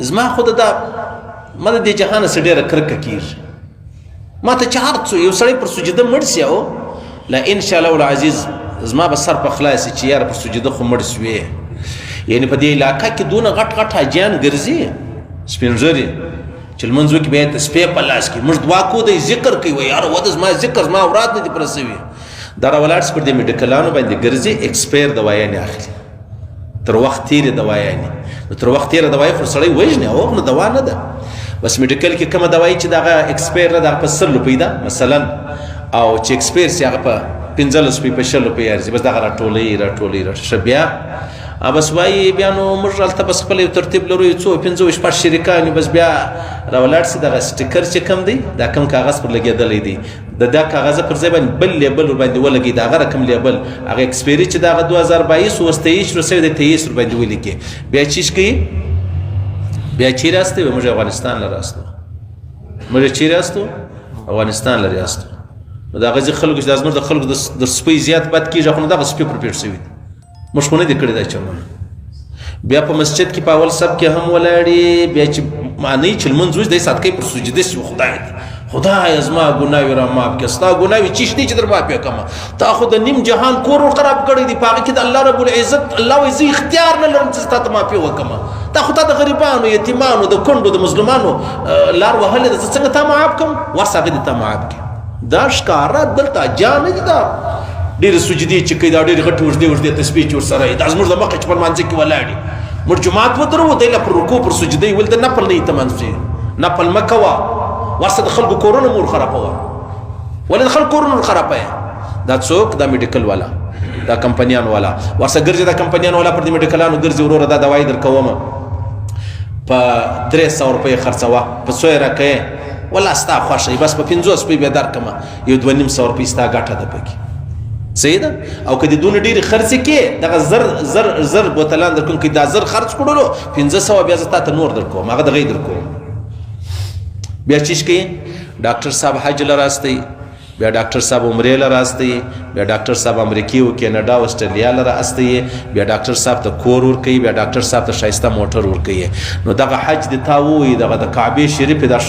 زما خو دا ما د دې جهان سره ډېره کرکه کېږي ما ته چې هر څو یو سړی پر سجده مړ سي او لا ان شاء الله العزیز زما به سر په خلاص چې یاره پر سجده خو مړ سوې یعنی په دې علاقه کې دونه غټ غټ حاجیان ګرځي سپین ږیري چې لمونځ وکړي بیا یې تسبیح په لاس کې موږ دعا کوو دی ذکر کوي وایي یاره وده زما ذکر زما اوراد نه دي پوره سوي دا راولاړ سي پر دې میډیکلانو باندې ګرځي ایکسپایر دوايانې اخلي تر وخت تېرې دوايانې نو تر وخت تېره دوایي خو سړی وژني او نو دوا نه ده بس میډیکل کې کومه دوایي چې دغه ایکسپایر نه ده هغه په 100 روپۍ ده مثلا او چې ایکسپایر سي هغه په 15 روپۍ په 60 روپۍ ارزي بس دغه راټولوي ښه بیا بس وایي بیا نو موږ هلته بس خپل یو ترتیب لرو یو څو 15 شپږ شریکان بس بیا راولاړ سي دغه سټیکر چې کوم دی دا کوم کاغذ پر لګېدلی دی د دا کاغذ پر ځای باندې بل لیبل ورباندې ولګي د هغه رقم لیبل هغه ایکسپایري چې دغه 2022 اوس 23 روسیې د 23 ورباندې ولیکي بیا چیش کوي بیا چیرې راستوي موږ افغانستان لره راستو موږ چیرې راستو افغانستان لره راستو نو دغه خلکو چې د زموږ د خلکو د سپۍ زیات بد کېږي خو نو دغه سپۍ پر پیټ سوي دي موږ خو نه دي کړي دا چمونه بیا په مسجد کې په اول سب کې هم ولاړې بیا چې معنی چې لمونځ وځي دی صدقې پر سجده سي خدای دی خدای زما ګناوې را معاف کړه ستا ګناوې چی شته چې در معاف یې کړمه تا خو د نیم جهان کور خراب کړی دی په هغه کې د الله رب العزت الله وایي زه اختیار نه لرم چې ستا ته معافي وکړمه تا خو تا د غریبانو یتیمانو د کونډو د مظلومانو لار وهلې ده زه څنګه تا معاف کړم ورسه هغې دې تا معاف کړي دا ښکاره دلته جا نه دي دا ډېرې سجدې چې کوي دا ډېرې غټې اوږدې تسبیح چې ورسره وي دا زموږ د مخې چې په لمانځه کې ولاړ دي موږ جومات ودرو دی له پر رکوع پر سجدې ویل د نفل نه یې ته منځ نفل مه کوه ورسه د خلکو کورونه مور خرابوه ولې د خلکو کورونه خرابوي دا څوک دا میډیکل والا دا کمپنیان والا ورسه ګرځي دا کمپنیان والا پر دې میډیکلانو ګرځي وروره دا دوايي درکومه په 300 روپۍ خرڅوه په څو یې راکوې والله ستا خوښه بس په 50 روپۍ بیا درکړمه یو 200 روپۍ ستا ګټه ده پکې صحیح ده او که دې دونه ډېرې خرڅې کې دغه زر بوتلان درکوم که دا زر خرڅ کړلو 500 بیا زه تا ته نور درکوم هغه دغه یې درکوم بیا چیش کوي ډاکټر صاحب حج له راستئ بیا ډاکټر صاحب عمرې له راستئ بیا ډاکټر صاحب امریکې او کینیډا او اسټرالیا له راستئ بیا ډاکټر صاحب ته کور ورکوي بیا ډاکټر صاحب ته ښایسته موټر ورکوي نو دغه حج دې تا ووایي دغه د کعبې شریفې دا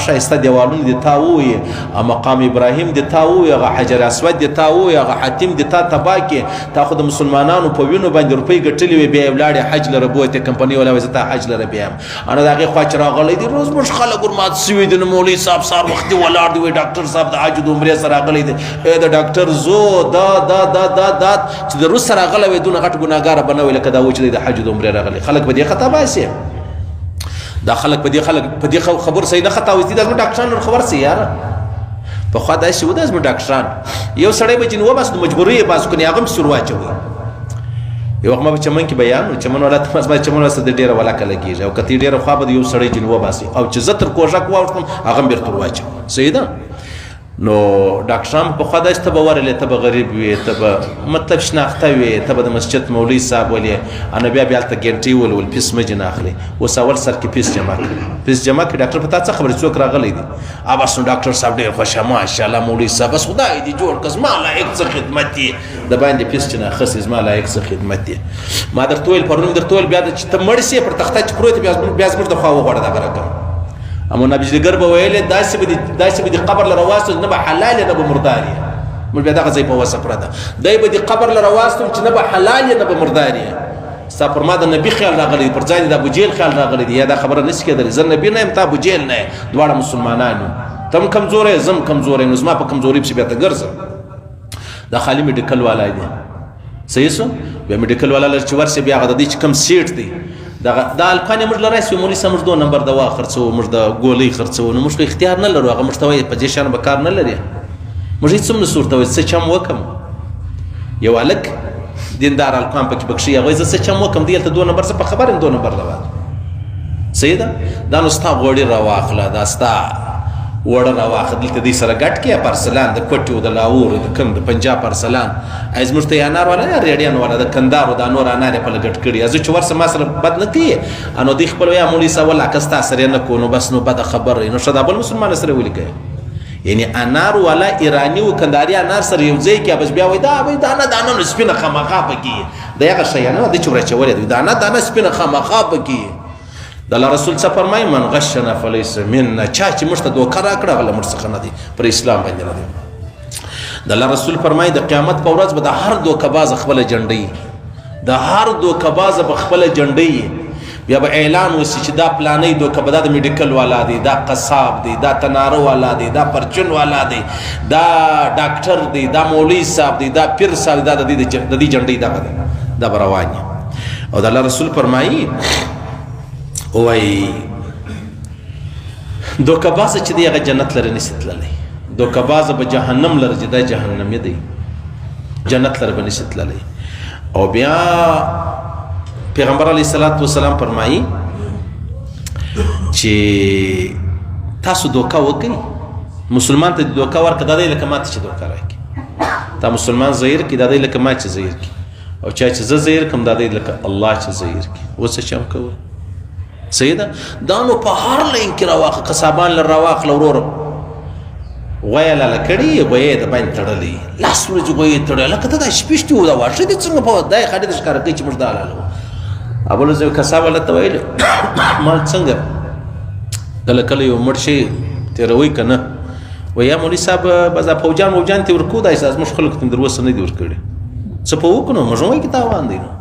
ښایسته دیوالونه دې تا ووایي مقام ابراهیم دې تا ووایي هغه حجر اسود دې تا ووایي هغه حاتم دې تا تباه کړي تا خو د مسلمانانو په وینو باندې روپۍ ګټلې وي بیا یې ولاړې حج لره بوتې کمپنۍ والا وایي زه تا حج لره بیایم انا د هغې خوا چې راغلی دي روز موږ خلک ورمات سوي دي نو مولوي صاحب سهار وختي ولاړ دی وایي ډاکټر صاحب د حج د عمرې سره راغلی دی د ډاکټر زو دا چې د روس سره راغلی وای دونه غټ ګناهګاره به نه وي لکه دا و چې دی د حج د عمرې راغلی خلک به دې خطا باسي دا خلک په دې خبرو صحیح نه خطا وایي دا زموږ ډاکټران خبر سي یاره پخوا داسې و دا زموږ ډاکټران یو سړی به چې نو وباس نو مجبوري یې باس کړي هغه هم سور واچوي یو وخت ما په چمن کې بیان و چمن والا ته ما چمن واسه د ډېره ولاکه لګېږي او کتې ډېره خوا به یو سړی چې نو وباسي او چې زه تر کوژک واوښتم هغه هم بېرته واچوي صحیح ده نو ډاکټران په خوا داسې ته به ورلې ته به غریب وي ته به مطلب شناخته وي ته به د مسجد مولوي صاحب ولې انا بیا هلته ګنټې ولول فیس مه جن اخلي اوس اول سر کې فیس جمع کړي ډاکټر په تا څه خبرې څوک راغلی دي بس نو ډاکټر صاحب ډېر خوښه ماشاءالله مولوي صاحب بس خدای دې جوړ کړه زما لایق څه خدمت یې د باندې فیس چې نه اخیستې زما لایق څه خدمت یې ما درته ویل پرون مې درته ویل بیا چې ته مړ سې پر تخته چې پروت بیا زموږ د خوا وغواړه دغه رقم اما نبیجدګر به ویلې داسې به د قبر لره واستو نه به حلال نه به مردار یې موږ بیا دغه ځای په وسه پرده دی به د قبر لره واستم چې نه به حلال یې نه به مردار یې ستا پر ما د نبي خیال راغلی پر ځای د ابوجهل خیال راغلی دی یا دا خبره نشي کېدلی زه نبي نه یم ته ابوجهل نه یې دواړه مسلمانان یو ته هم کمزوری یې زه هم کمزوری یم نو زما په کمزوري پسې بیا ته ګرځه دا خالي میډیکل والا دی صحیح شو بیا میډیکل والا لر چې ورسې بیا هغه د دې چې کوم سیټ دی دا الکان موږ لرای سو مولوي سم موږ 2 نمبر دوا خرڅو موږ د ګولۍ خرڅو نو موږ اختیار نه لرو هغه موږ ته وایي په دې شان به کار نه لري موږ هیڅ هم نه صورت وایي څه چم وکم یو الک دیندار الکان پکې بکشي هغه زه څه چم وکم دی ته 2 نمبر څه په خبرم 2 نمبر دوا صحیح ده دا نو ستا غوړي راواخله دا ستا وړه راواخه دلته دې سره ګټ کې پارسلان د کوټیو د لاهور د کم د پنجاب پارسلان ایز موږ ته انار والا یا ریډیان والا د کندارو د نور انار په لګټ کړي از چې ورسره ما سره بد نه کوي انو دې خپل یا مولوي صاحب ولا کستا سره نه کو نو بس نو بد خبر نو شدا بل مسلمان سره ولي کوي یعنی انار والا ایرانی او کنداري انار سره یو ځای کې بس بیا وای دا نه سپینه خامخا پکې دا هغه شی نه د چورچ ولې دا نه سپینه خامخا پکې د الله رسول څه فرمایي من غشنا فلیس منا چا چې موږ ته دوکه راکړه هغه له موږ څخه نه دی پر اسلام باندې نه دی د الله رسول فرمایي د قیامت په ورځ به د هر دوکه باز خپله جنډۍ د هر دوکه باز به خپله جنډۍ بیا به اعلان وسي چې دا پلانۍ دوکه به دا د میډیکل والا دی دا قصاب دی دا تناره والا دی دا پرچون والا دی دا ډاکټر دی دا مولوي صاحب دی دا پیر صاحب دا د دې جنډۍ دغه دی دا به روان او د الله رسول فرمایي وایي دوکه بازه چې دی هغه جنت لره نشي تللی دوکه بازه به جهنم لره چې دا جهنمي دی جنت لره به نشي تللی او بیا پیغمبر علیه الصلاة والسلام فرمایي چې تاسو دوکه وکړئ مسلمان ته دوکه ورکړه دا دی لکه ما ته چې دوکه راکړي تا مسلمان زهیر کړي دا دی لکه ما چې زهیر کړي او چا چې زه زهیر کړم دا دی لکه الله چې زهیر کړي اوس څه چم کوئ صحیح ده دا نو په هر لین کې راواخله قصابان لره راواخله وروره غویه لاله کړي غویه د باندې تړلې لاس ورځې غویې تړلی لکه ته دا شپې شتي و دا واښه دې څنګه په دا یې خاډې ته ښکاره کوي چې موږ دا لاله ابل زه کساب ولته ویل مال څنګه کله کله یو مړ شي تېروي که نه وایي یا مولوي صاحب بس دا فوجان ووجان ته ورکو دا احساس موږ خلکو ته در اوسه نه دي ورکړي څه په وکړو موږ هم وایي که تاوان دی نو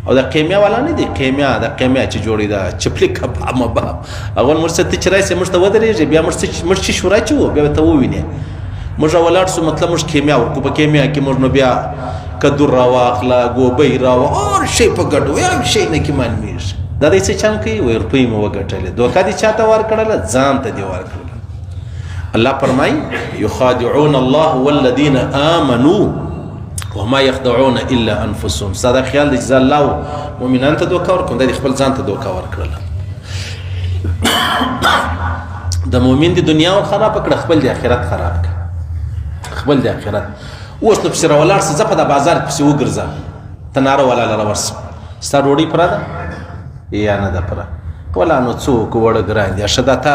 او دا قیمیا والا نه دی قیمیا دا قیمیا چې جوړې ده چپلي کباب مباب اول موږ څه ته چې راشي موږ ته ودرېږي بیا موږ چې شورا چې وو بیا به ته ووینې موږ ولاړ سو مطلب موږ قیمیا ورکو په قیمیا کې موږ نو بیا کدور راواخله ګوبۍ هر شی په ګډو یو شی نه کې معلومېږي دا دی څه چم کوي وایي روپۍ مو وګټلې دوکه دې چا ته ورکړله ځان ته دې ورکړله الله فرمایي یخادعون الله والذین آمنوا وما يخدعون الا انفسهم ساده خیال دی چې الله مؤمنان ته دوکه ورکوم د خپل ځان ته دوکه ورکړله د مؤمن د دنیا خراب کړه خپل د آخرت خراب کړه خپل د آخرت اوس نو پسې راولاړ سه زه په د بازار پسې وګرځم تناره والا لره ورسم ستا ډوډۍ پوره ده یا نه ده پوره ولا نو څوک وړه ګران دي ښه دا تا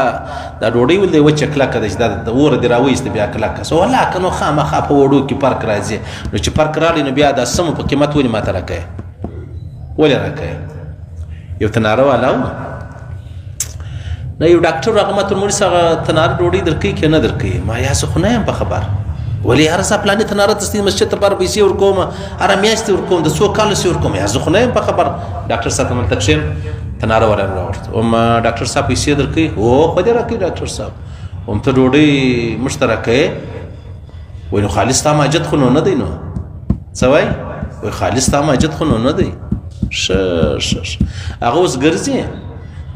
دا ډوډۍ ولې وچه کلکه ده چې دا د اوره دې راوایسته بیا کلکه سو ولا که نو خامخا په وړو کې فرق راځي نو چې فرق راغلی نو بیا دا سمو په قیمت ولې ماته راکوې ولې راکوې یو تناره والا و نه یو ډاکټر هغه ماته مونږ هغه تناره ډوډۍ درکوي که نه درکوي ما یا زه خو نه یم په خبر ولې هر څه پلانې تناره ته مسجد ته لپاره پیسې ورکوم هره میاشتې ورکوم د څو کالو سې ورکوم یا زه خو نه یم په خبر ډاکټر صاحب ته ملته کښېم تناره ولا راوړت ډاکټر صاحب پیسې درکوي هو خو دې راکوي ډاکټر صاحب هم ته ډوډۍ موږ ته راکوې وایي نو خالص ستا ماجت خو نو نه دی نو څه وایي وایي خالص ستا ماجت خو نو نه دی ښه هغه اوس ګرځي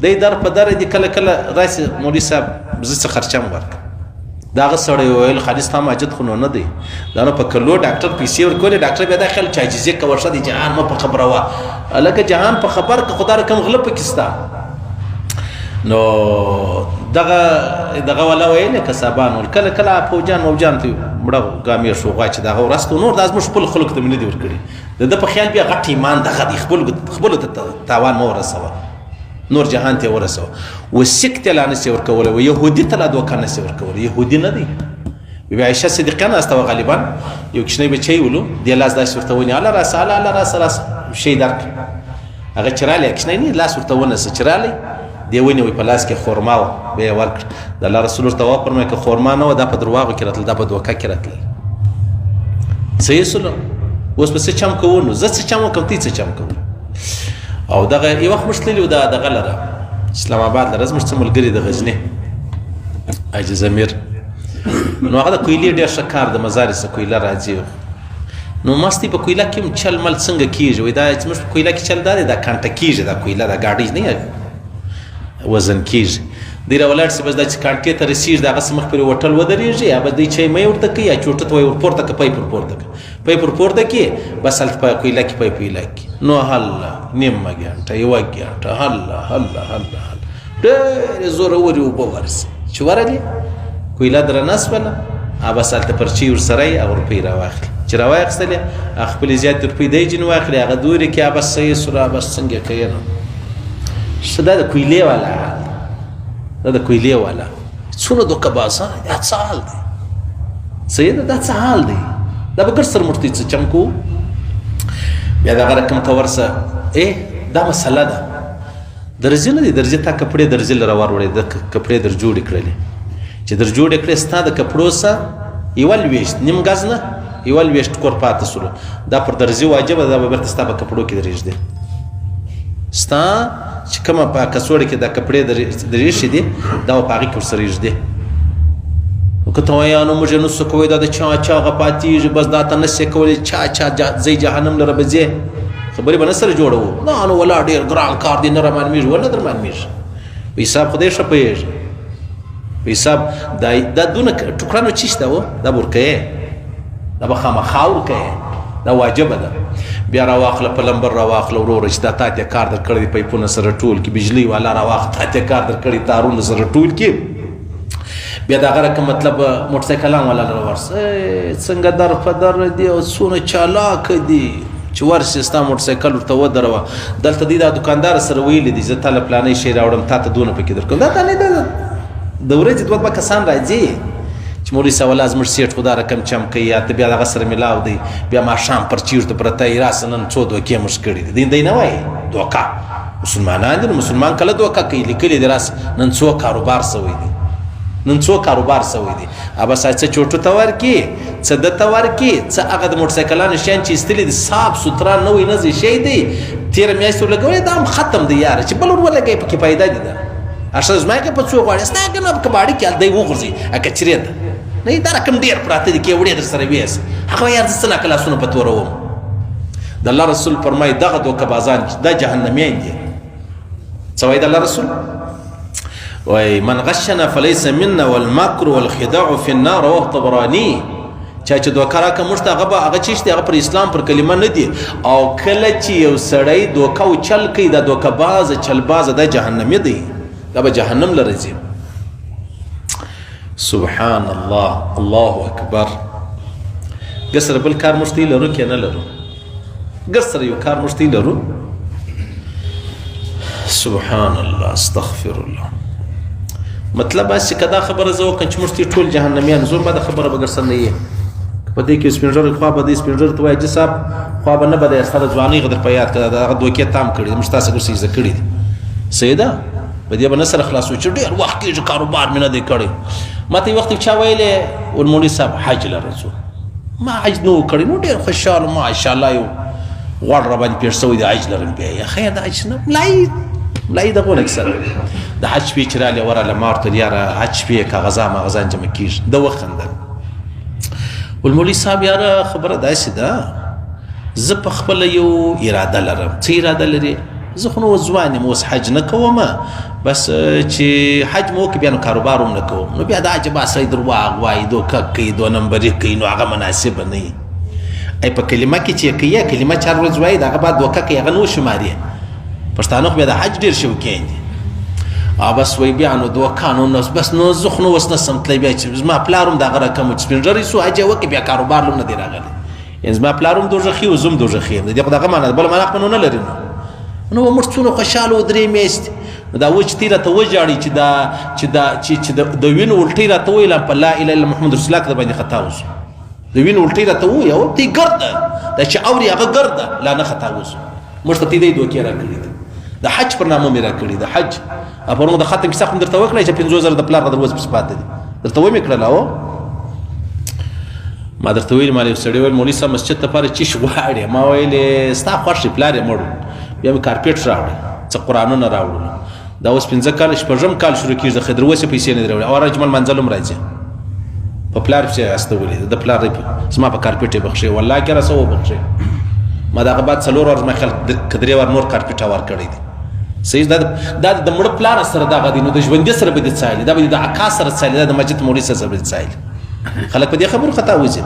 دی در په دره دي کله کله راشي مولوي صاحب زه څه خرچه م ورکړم دا هغه سړی وویل خالص ستا ماجت خو نو نه دی دا نو په کلو ډاکټر پیسې ورکولې ډاکټر بیا دا خیال چې عاجزي کوه ښه دی جهان مه په خبره وه هلکه جهان په خبر که خو دا رقم غله پکې ستا نو دغه والا ویلې کسابان ول کله کله فوجان موجان ته مړه ګامې شوغا چې دغه ورستو نور دا زموږ خپل خلکو ته مې نه دي ورکړي د ده په خیال بیا غټ ایمان دغه دی خپلو ته تاوان مه ورسوه نور جهان ته ورسوه و سیک ته لا نسي ورکولی و یهودي ته لا دوکه نسي ورکولی یهودي نه دی بی عایشه صدیقه ناسته وه غالبا یو کوچنی بچی ولو دې لاس داسې ورته ونیو الله راسه الله راسه شی درک هغه چې رالی کوچنی نه لاس ورته ونیسه چې رالی دې ونیوی په لاس کې خورما وه بیا یې ورکړه د الله رسول ورته وفرمایه که خورما نه وه دا په درواغو کې راتلل دا په دوکه کې راتلل صحیح سلو اوس به څه چم کوو نو زه څه چم وکړم تی څه چم کوو او دغه یو وخت موږ تللي وو دغه لره اسلام آباد لره زموږ څه ملګري د غزني حاجي ضمیر نو هغه د کویلې ډېر ښه کار د مزار څخه کویله راځي نو مستې په کویله کې هم چل مل څنګه کېږي وایي دا زموږ په کویله کې چل دا دی دا کانټه کېږي دا کویله دا ګاډۍ نه وزن کېږي دی راولاړ سي بس دا چې کانټې ته رسېږي د هغسې مخ پرې وټل ودرېږي یا به دی چای می ورته کوي یا چوټه ته وایي ورپورته که پیپ ورپورته که پیپ ورپورته کړي بس هلته په کویله کې پیپ ویله کړي نو هله نیمه ګنټه یوه ګنټه هله ډېرې زورورې اوبه ورسي چې ورغلې کویله درنه سوله بس هلته پرچې ورسره یې او روپۍ راواخلي چې راواخیستلې خپلې زیاتې روپۍ دی جین واخلي هغه دورې کې بس صحیح سوله بس څنګه کوي نو ښه دا د کویلې والا دا د کویلې والا څونه دوکه باز دا څه حال دی صحیح ده دا څه حال دی دا به ګر سر موږ څه چم کوو بیا دغه رقم ته ورسه دا مسله ده درځي نه دي، درځي تا کپړې درځي لره وروړې د کپړې در جوړې کړلې چې در جوړې کړې ستا د کپړو سه یوه لوېشت نیم ګز نه یوه لوېشت کور پاته سولو دا پر درځي واجبه ده، دا به بېرته ستا په کپړو کې درېږدي. ستا چې کومه په کڅوړې کې دا کپړې درېښې دي دا به په هغې کې ورسره ایږدي. نو که ته وایې نو موږ یې نسو کوی دا د چا هغه پاتېږي بس دا ته نسې کولی چا ځئ جهنم لره به ځې خبرې به نه سره جوړوو. نه نو ولا ډېر ګران کار دی نه را معلومېږي ونه در معلومېږي په حساب خدای ښه پوهېږي په حساب دا دونه ټوکره نو چی شته و دا به ورکوې دا به خامخا ورکوې دا واجبه ده. بیا راواخله پلمبر راواخله وروره چې دا تا ته کار در کړی پیپونه سره ټول کړي بجلي والا راواخله تا ته کار در کړي تارونه سره ټول کړي بیا د هغه رقم مطلب موټرسایکلان والا راورسه څنګه در په در دي او څونه چالاک دي چې ورسې ستا موټرسایکل ورته ودروه دلته دی دا دوکاندار سره ویلي دي زه تا له پلانۍ شی راوړم تا ته دونه پکې درکړم دا ته نه ده د ورځې دوه کسان راځي چې مولوي صاحب الله زموږ سیټ خو دا رقم چم کوي یا ته بیا دغه سره میلاو دی بیا ماښام پر چیرته پرته یې راسه نن څو دوکې موږ کړي دي دی نه وایي دوکه مسلمانان دي نو مسلمان کله دوکه کوي لیکلي دي راسه نن څو کاروبار سوی دی نن څو کاروبار سوی دی بس څه چوټو ته ورکړي څه ده ته وړکې څه هغه د موټرسایکلانو شیان چې ایستلي دي صاف سوتره نوی نظی شی دی تېره میاشت ورلګولی دا هم ختم دی یاره چې بل ور ولګوي پکې پیدا دي ده اشرف زما کې په څو غواړي ستا که نه کباړي کې هلته یې وغورځي کچرې ده نه دا رقم ډېر پراته دي کې وړې در سره ویس هغه یار زه څه ناکه لاسونه په توروم د الله رسول فرمایي دغه دوکهبازان دا جهنمیان دي څه وایي د الله رسول وای من غشنا فليس منا والمكر والخداع في النار رواه الطبراني چا چې دوکه راکه موږ ته هغه چی شته هغه پر اسلام پر کلمه نه دي او کله چې یو سړی دوکه او چل کوي دا دوکه باز چل باز د جهنمی دی دا به جهنم لره ځي. سبحان الله الله اکبر. ګسره بل کار موږ ته لرو که نه لرو ګسره یو کار موږ ته لرو سبحان الله استغفر الله. مطلب است چې کدا خبره زه وکړم چې موږ ټول جهنمیان زوم به د خبره به ګرسر نه یې په دې کې سپین ږیرو خوا به دې سپین ږیرو ته وایي چې صاحب خوا به نه به دی ستا د ځوانۍ غدر په یاد کړه دغه دوکې تام کړي موږ تاسو ګوسې زده کړي دي صحیح ده په دې به نه سره خلاص وي چې ډېر وخت کېږي کاروبار مې نه دی کړی ما ته یو وخت چا ویلی مولوي صاحب حج لره ځو ما حج نه و کړی نو ډېر خوشحاله ماشاءالله یو غوړ راباندې پېښ شوی دی حج لرم بیا یا خیر د حج نه ملایي دغه اکثر د حج شپې چې رالی ورله ما ورته یاره حج شپې کاغذان ماغذان جمع کېږي ده وخندل والمولوي صاحب یاره خبره داسې ده زه په خپله یو اراده لرم څه اراده لرې زه خو نو ځوان یم اوس حج نه کوم بس چې حج مو وکړي بیا نو کاروبار هم نه کوم نو بیا د عجبه سړی درواغ وایي دوکه کوي دو نمبري کوي نو هغه مناسبه نه وي ای په کلمه کې چې کوي کلمه چار ورځ وایي د هغه بعد دوکه کوي هغه نه وشماري پښتانه خو بیا د حج ډېر شوقین دي بس وایي بیا نو دوکه نو بس نو زه خو نو اوس نسم تللی بیا چې زما پلار هم دغه رقم چې سپین ږیری سو حج یې وکړي بیا کاروبار هم نه دی راغلی یعنې زما پلار هم دوژخي و زه هم دوژخي یم د دې خو دغه معنا ده بله معنا خو نه لري نو موږ څونه خوشحاله و درې میاشتې دا و چې تی راته وژاړي چې د وینو الټۍ راته وویل په لا اله الا محمد رسول الله کې در باندې خطا وسو د وینو الټۍ راته ووایه او تی ګرده دا چې اوري هغه ګرده لا نه خطا وسو موږ ته تی دی دوکې راکړي دي د حج پر نامه مې راکړي د حج پرون د ختم کیسه خو درته وکړی چې 50000 د پلار غدر وځ پس پاتې دي درته ومې کړله او ما درته ویل ما یو سړی ویل مولوي صاحب مسجد لپاره چی غواړې ما ویلې ستا خوښ دی پلار یې مړ بیا مې کارپېټ راوړی څه قرآنونه راوړلو دا اوس 5 کال شپږم کال شروع کېږي د خضر وسې پیسې نه دي راوړي او اجمل منزل هم راځي په پلار پسې استولې د پلار زما په کارپېټ یې بخښې والله که راسه وبخښې ما د هغه بعد 4 ورځ ما خیال که 3 ور نور کارپېټ هوار کړی دي صحیح دا د مړه پلار سره دغه دی نو د ژوندي سره به دې څایلي دا به د اکا سره څایلي دا د مسجد مولوي سره به دې څایلي خلک په دې خبرو خطا وځي